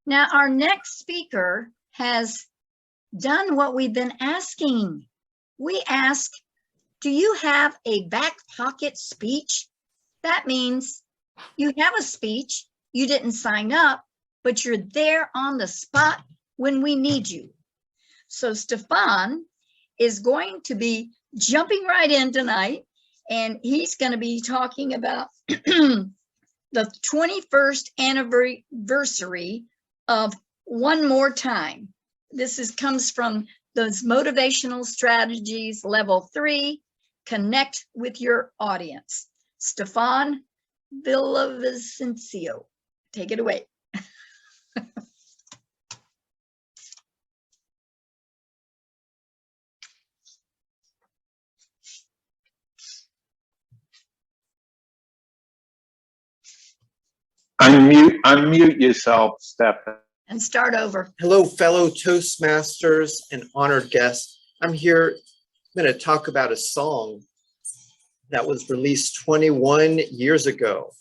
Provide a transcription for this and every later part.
Now, our next speaker has done what we've been asking. We ask, do you have a back pocket speech? That means you have a speech, you didn't sign up, but you're there on the spot when we need you. So Stephan is going to be jumping right in tonight, and he's going to be talking about the 21st anniversary of One More Time. This comes from those Motivational Strategies Level 3, Connect with Your Audience. Stephan Villavicencio, take it away. Unmute yourself, Stephan. And start over. Hello, fellow Toastmasters and honored guests. I'm here, I'm going to talk about a song that was released 21 years ago.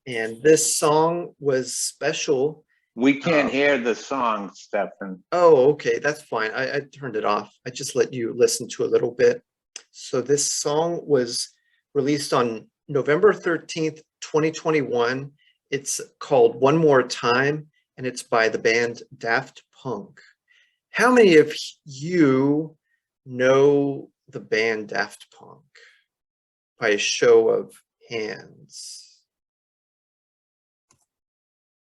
And this song was special. We can't hear the song, Stephan. Oh, okay, that's fine. I turned it off. I just let you listen to a little bit. So this song was released on November 13th, 2021. It's called One More Time, and it's by the band Daft Punk. How many of you know the band Daft Punk? By a show of hands.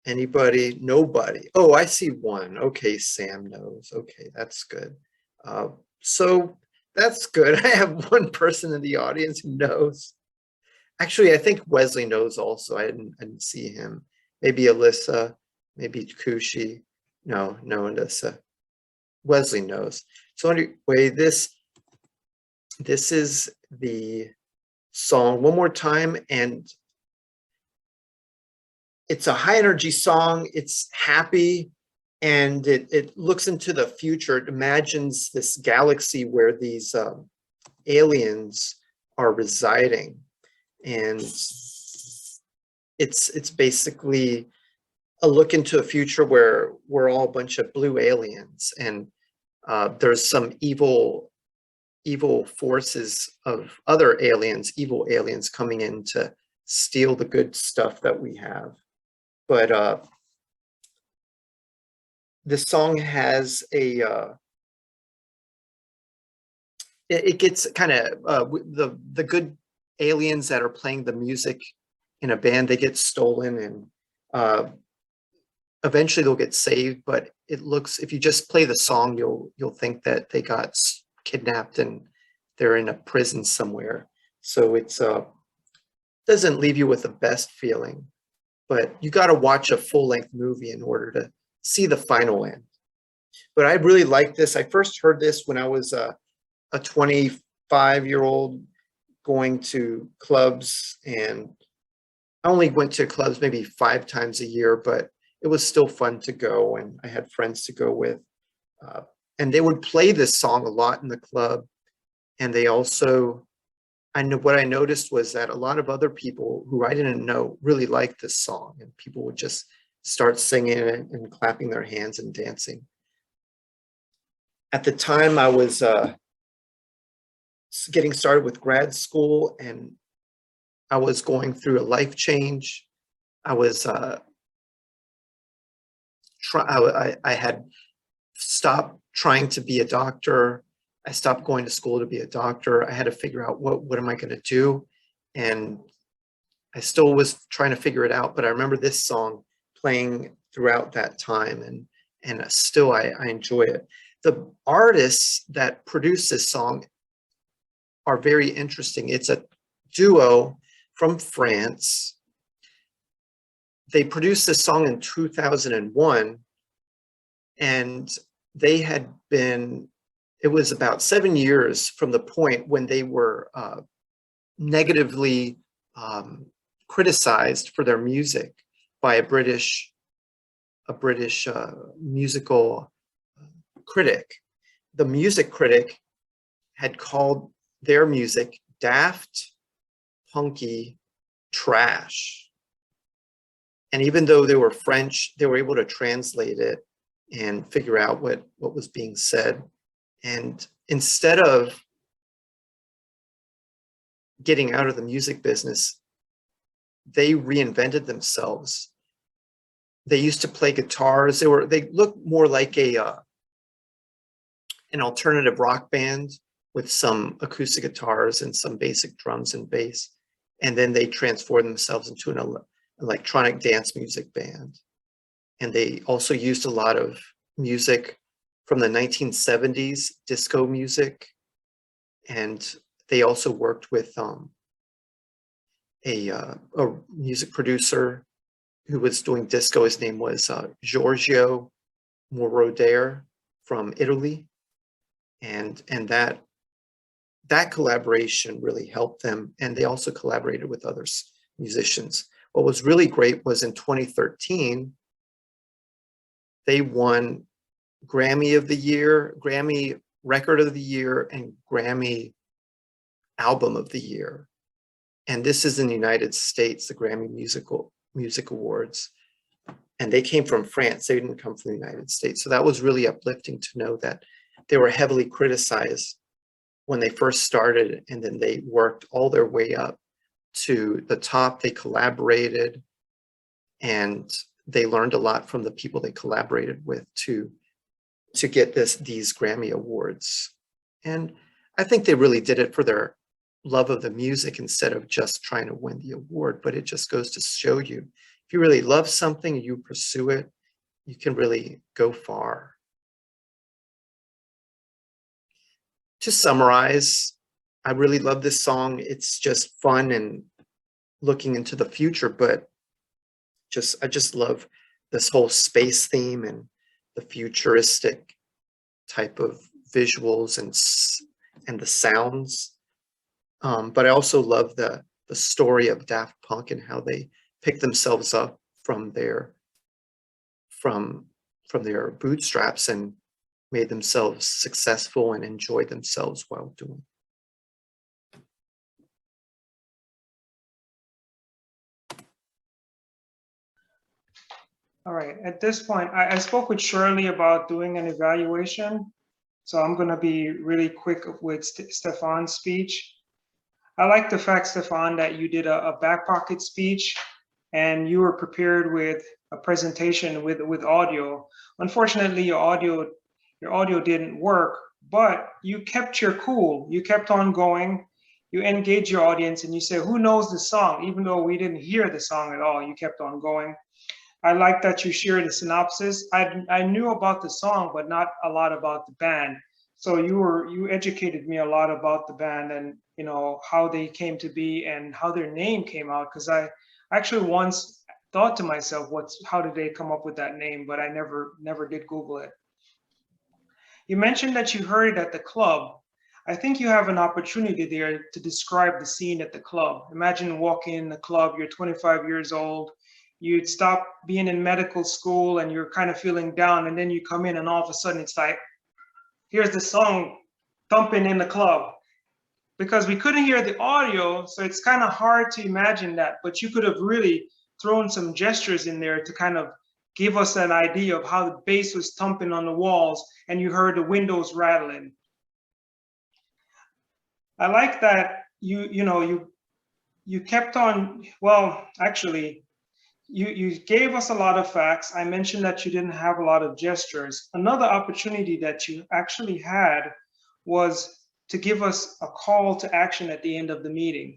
Anybody? Nobody. Oh, I see one. Okay, Sam knows. Okay, that's good. So that's good. I have one person in the audience who knows. Actually, I think Wesley knows also. I didn't see him. Maybe Alyssa, maybe Kushi. No, Alyssa. Wesley knows. So anyway, this is the song One More Time, and it's a high energy song. It's happy, and it looks into the future. It imagines this galaxy where these aliens are residing, and it's basically a look into a future where we're all a bunch of blue aliens, and there's some evil forces of other aliens, evil aliens coming in to steal the good stuff that we have. But this song has a it gets kind of the good aliens that are playing the music in a band, they get stolen, and eventually they'll get saved. But it looks, if you just play the song, you'll think that they got kidnapped and they're in a prison somewhere. So it's doesn't leave you with the best feeling. But you got to watch a full-length movie in order to see the final end. But I really like this. I first heard this when I was a 25-year-old going to clubs, and I only went to clubs maybe 5 times a year, but it was still fun to go, and I had friends to go with. And they would play this song a lot in the club, and they also, what I noticed was that a lot of other people who I didn't know really liked this song, and people would just start singing it and clapping their hands and dancing. At the time, I was getting started with grad school, and I was going through a life change. I was I had stopped trying to be a doctor. I stopped going to school to be a doctor. I had to figure out what am I going to do, and I still was trying to figure it out. But I remember this song playing throughout that time, and still I enjoy it. The artists that produce this song are very interesting. It's a duo from France. They produced this song in 2001, and they had been, it was about 7 years from the point when they were negatively criticized for their music by a British musical critic. The music critic had called their music daft, punky, trash. And even though they were French, they were able to translate it and figure out what was being said. And instead of getting out of the music business, they reinvented themselves. They used to play guitars. They looked more like an alternative rock band with some acoustic guitars and some basic drums and bass. And then they transformed themselves into an electronic dance music band. And they also used a lot of music from the 1970s, disco music. And they also worked with a music producer who was doing disco. His name was Giorgio Moroder from Italy. And that collaboration really helped them. And they also collaborated with other musicians. What was really great was in 2013, they won Grammy of the Year, Grammy Record of the Year, and Grammy Album of the Year. And this is in the United States, the Grammy Music Awards. And they came from France. They didn't come from the United States. So that was really uplifting to know that they were heavily criticized when they first started, and then they worked all their way up to the top. They collaborated, and they learned a lot from the people they collaborated with to get these Grammy Awards. And I think they really did it for their love of the music instead of just trying to win the award. But it just goes to show you, if you really love something and you pursue it, you can really go far. To summarize, I really love this song. It's just fun and looking into the future, but I just love this whole space theme and the futuristic type of visuals and the sounds. But I also love the story of Daft Punk and how they picked themselves up from their bootstraps and made themselves successful and enjoyed themselves while doing it. All right, at this point, I spoke with Shirley about doing an evaluation. So I'm gonna be really quick with Stephan's speech. I like the fact, Stephan, that you did a Backpocket speech and you were prepared with a presentation with audio. Unfortunately, your audio didn't work, but you kept your cool. You kept on going. You engaged your audience and you said, who knows the song? Even though we didn't hear the song at all, you kept on going. I like that you shared the synopsis. I knew about the song, but not a lot about the band. So you educated me a lot about the band and how they came to be and how their name came out. Because I actually once thought to myself, how did they come up with that name? But I never did Google it. You mentioned that you heard it at the club. I think you have an opportunity there to describe the scene at the club. Imagine walking in the club, you're 25 years old, you'd stop being in medical school and you're kind of feeling down, and then you come in and all of a sudden it's like, here's the song thumping in the club. Because we couldn't hear the audio, so it's kind of hard to imagine that, but you could have really thrown some gestures in there to kind of give us an idea of how the bass was thumping on the walls and you heard the windows rattling. I like that you kept on, well, actually, you gave us a lot of facts. I mentioned that you didn't have a lot of gestures. Another opportunity that you actually had was to give us a call to action at the end of the meeting.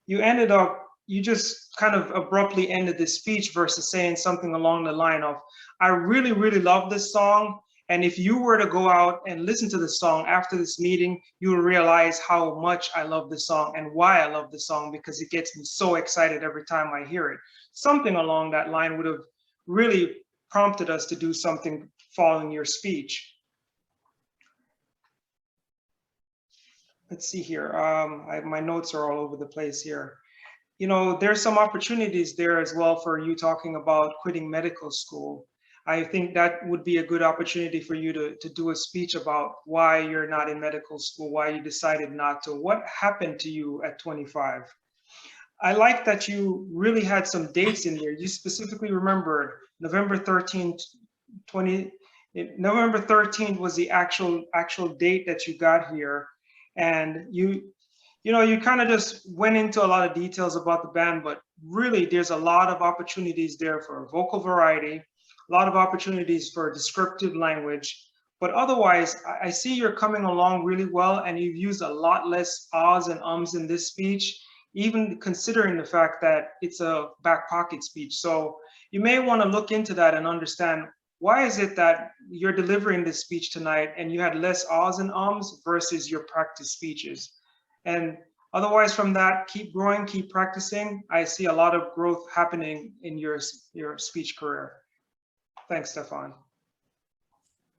You just kind of abruptly ended the speech versus saying something along the line of, I really, really love this song. And if you were to go out and listen to the song after this meeting, you will realize how much I love this song and why I love this song, because it gets me so excited every time I hear it. Something along that line would have really prompted us to do something following your speech. Let's see here. My notes are all over the place here. There's some opportunities there as well for you talking about quitting medical school. I think that would be a good opportunity for you to do a speech about why you're not in medical school, why you decided not to, what happened to you at 25. I like that you really had some dates in there. You specifically remembered November 13th, November 13th was the actual date that you got here. And you kind of just went into a lot of details about the band, but really there's a lot of opportunities there for vocal variety, a lot of opportunities for descriptive language. But otherwise, I see you're coming along really well, and you've used a lot less ahs and ums in this speech, even considering the fact that it's a back pocket speech. So you may want to look into that and understand, why is it that you're delivering this speech tonight and you had less ahs and ums versus your practice speeches? And otherwise from that, keep growing, keep practicing. I see a lot of growth happening in your speech career. Thanks, Stephan.